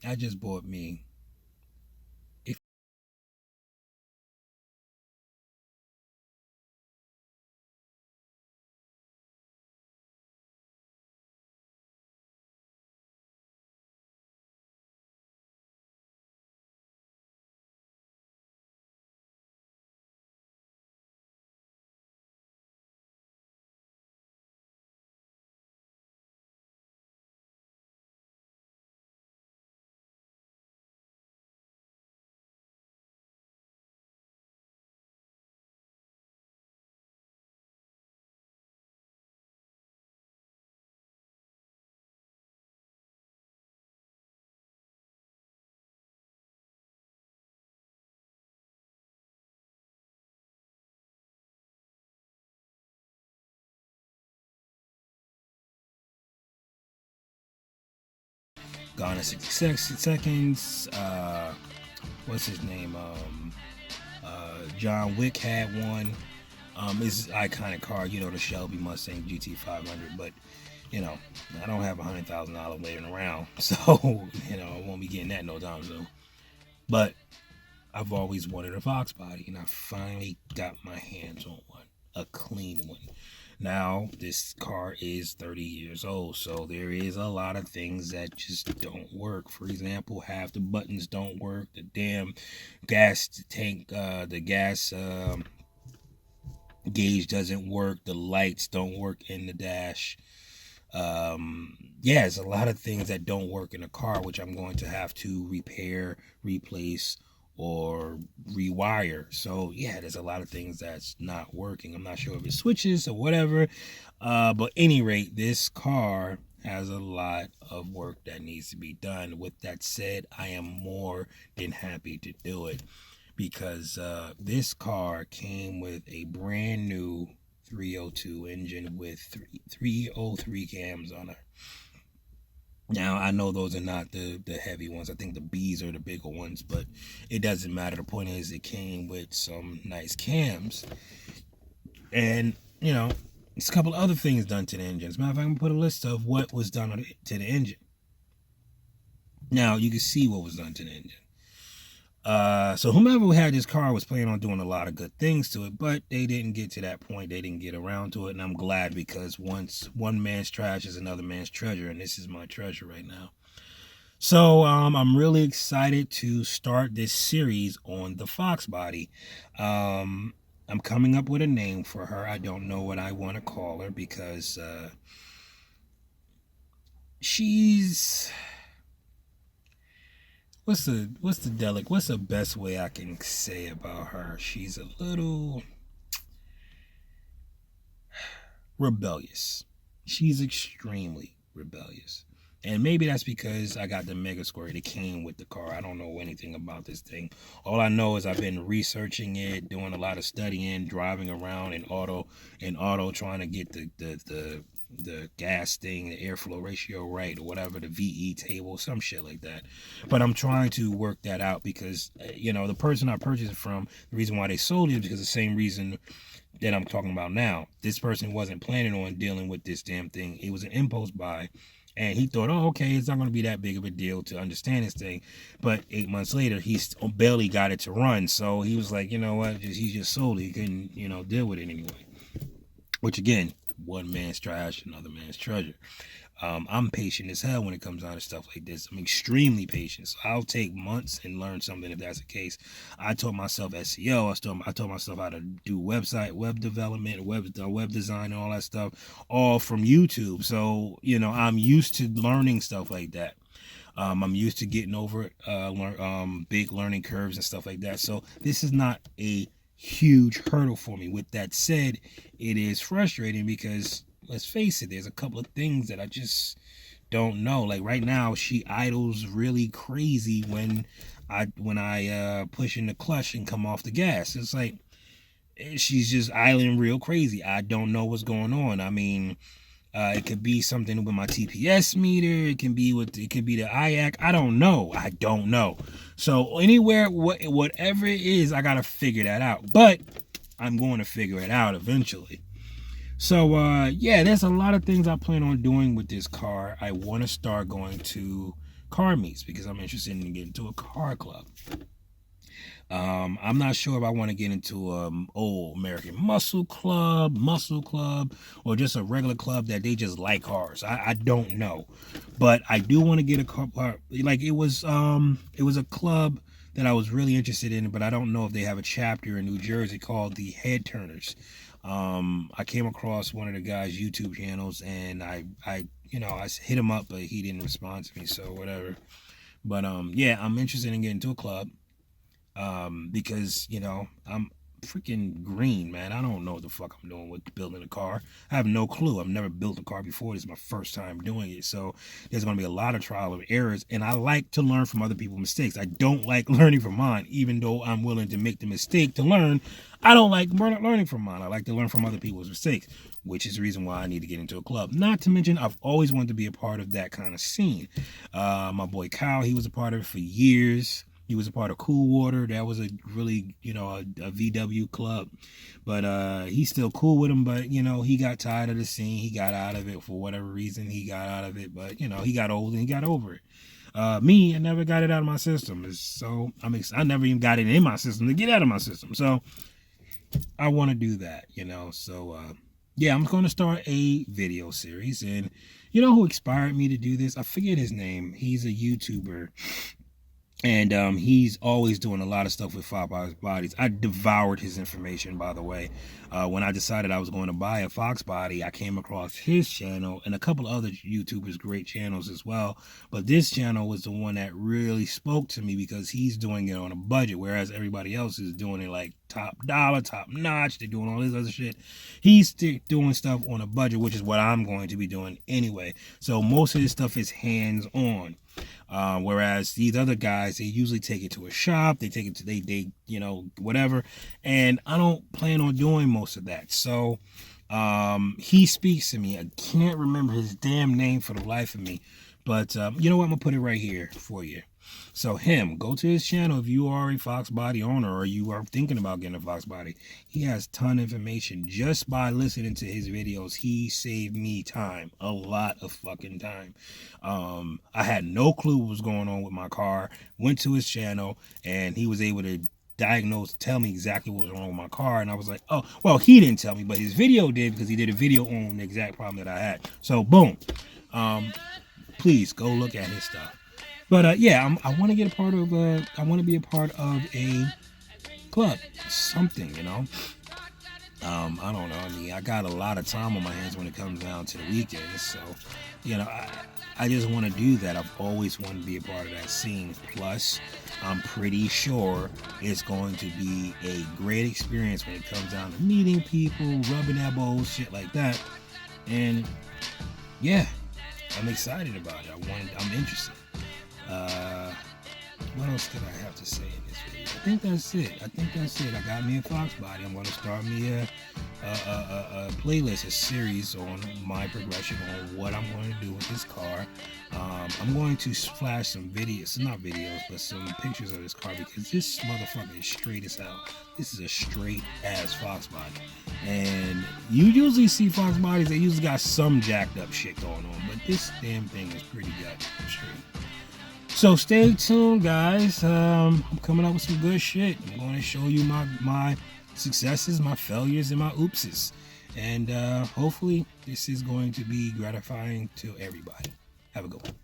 I just bought me a gone in 60 seconds. What's his name? John Wick had one. It's iconic car, the Shelby Mustang GT 500. But I don't have $100,000 laying around, so I won't be getting that no time soon. But I've always wanted a Fox body, and I finally got my hands on one, a clean one. Now, this car is 30 years old, so there is a lot of things that just don't work. For example, half the buttons don't work. The damn gas tank, the gas gauge doesn't work. The lights don't work in the dash. Yeah, there's a lot of things that don't work in a car, which I'm going to have to repair, replace, or rewire. So yeah, there's a lot of things that's not working. I'm not sure if it switches or whatever. But any rate, this car has a lot of work that needs to be done. With that said, I am more than happy to do it because this car came with a brand new 302 engine with 303 cams on it. Now I know those are not the heavy ones. I think the B's are the bigger ones, but it doesn't matter. The point is, it came with some nice cams, and it's a couple of other things done to the engine. As a matter of fact, I'm gonna put a list of what was done to the engine. Now you can see what was done to the engine. So whomever had this car was planning on doing a lot of good things to it, but they didn't get to that point. They didn't get around to it, and I'm glad because once one man's trash is another man's treasure, and this is my treasure right now. So I'm really excited to start this series on the Fox body. I'm coming up with a name for her. I don't know what I want to call her because she's what's the best way I can say about her? She's a little rebellious. She's extremely rebellious. And maybe that's because I got the Mega Squirt. It came with the car. I don't know anything about this thing. All I know is I've been researching it, doing a lot of studying, driving around in auto, trying to get the gas thing, the airflow ratio right, or whatever, the VE table, some shit like that. But I'm trying to work that out because the person I purchased it from, the reason why they sold it is because the same reason that I'm talking about now. This person wasn't planning on dealing with this damn thing. It was an impulse buy. And he thought, oh, okay, it's not going to be that big of a deal to understand this thing. But 8 months later, he barely got it to run. So he was like, you know what? He just sold it. He couldn't, deal with it anyway. Which, again, one man's trash, another man's treasure. I'm patient as hell when it comes down to stuff like this. I'm extremely patient. So I'll take months and learn something if that's the case. I taught myself SEO. I taught myself how to do web development, web design, and all that stuff, all from YouTube. So I'm used to learning stuff like that. I'm used to getting over big learning curves and stuff like that. So this is not a huge hurdle for me. With that said, it is frustrating because let's face it, there's a couple of things that I just don't know. Like right now, she idles really crazy when I push in the clutch and come off the gas. It's like she's just idling real crazy. I don't know what's going on. I mean, it could be something with my TPS meter. It could be the IAC. I don't know. So anywhere, whatever it is, I gotta figure that out. But I'm going to figure it out eventually. So yeah, there's a lot of things I plan on doing with this car. I want to start going to car meets because I'm interested in getting into a car club. I'm not sure if I want to get into old American Muscle Club, or just a regular club that they just like cars. I don't know, but I do want to get a car. Like it was a club that I was really interested in, but I don't know if they have a chapter in New Jersey called the Head Turners. I came across one of the guys' YouTube channels, and I hit him up, but he didn't respond to me, so whatever. But yeah, I'm interested in getting to a club. Because I'm freaking green, man. I don't know what the fuck I'm doing with building a car. I have no clue. I've never built a car before. This is my first time doing it, so there's going to be a lot of trial and errors, and I like to learn from other people's mistakes. I don't like learning from mine, even though I'm willing to make the mistake to learn. I don't like learning from mine. I like to learn from other people's mistakes, which is the reason why I need to get into a club. Not to mention, I've always wanted to be a part of that kind of scene. My boy Kyle, he was a part of it for years. He was a part of Cool Water. That was a really, a VW club. But he's still cool with him. But, he got tired of the scene. He got out of it for whatever reason. He got out of it. But, he got old and he got over it. Me, I never got it out of my system. So, I never even got it in my system to get out of my system. So, I want to do that, So, yeah, I'm going to start a video series. And you know who inspired me to do this? I forget his name. He's a YouTuber. And he's always doing a lot of stuff with Fox Bodies. I devoured his information, by the way. When I decided I was going to buy a Fox Body, I came across his channel and a couple other YouTubers, great channels as well. But this channel was the one that really spoke to me because he's doing it on a budget, whereas everybody else is doing it like top dollar, top notch. They're doing all this other shit. He's doing stuff on a budget, which is what I'm going to be doing anyway. So most of this stuff is hands-on. Whereas these other guys, they usually take it to a shop, they take it to they whatever, and I don't plan on doing most of that. So he speaks to me. I can't remember his damn name for the life of me, but you know what, I'm gonna put it right here for you. So go to his channel if you are a Fox Body owner or you are thinking about getting a Fox Body. He has a ton of information. Just by listening to his videos, he saved me time, a lot of fucking time. I had no clue what was going on with my car. Went to his channel and he was able to tell me exactly what was wrong with my car, and I was like, oh, well, he didn't tell me, but his video did, because he did a video on the exact problem that I had. So boom, please go look at his stuff. But yeah, I want to get a part of. I want to be a part of a club, something, I don't know. I mean, I got a lot of time on my hands when it comes down to the weekends, so I just want to do that. I've always wanted to be a part of that scene. Plus, I'm pretty sure it's going to be a great experience when it comes down to meeting people, rubbing elbows, shit like that. And yeah, I'm excited about it. I'm interested. What else could I have to say in this video? I think that's it. I got me a Fox Body. I'm going to start me a playlist, a series on my progression on what I'm going to do with this car. I'm going to flash some videos, not videos, but some pictures of this car, because this motherfucker is straight as hell. This is a straight ass Fox Body. And you usually see Fox Bodies, they usually got some jacked up shit going on, but this damn thing is pretty good, straight. So stay tuned, guys. I'm coming up with some good shit. I'm going to show you my successes, my failures, and my oopses. And hopefully this is going to be gratifying to everybody. Have a good one.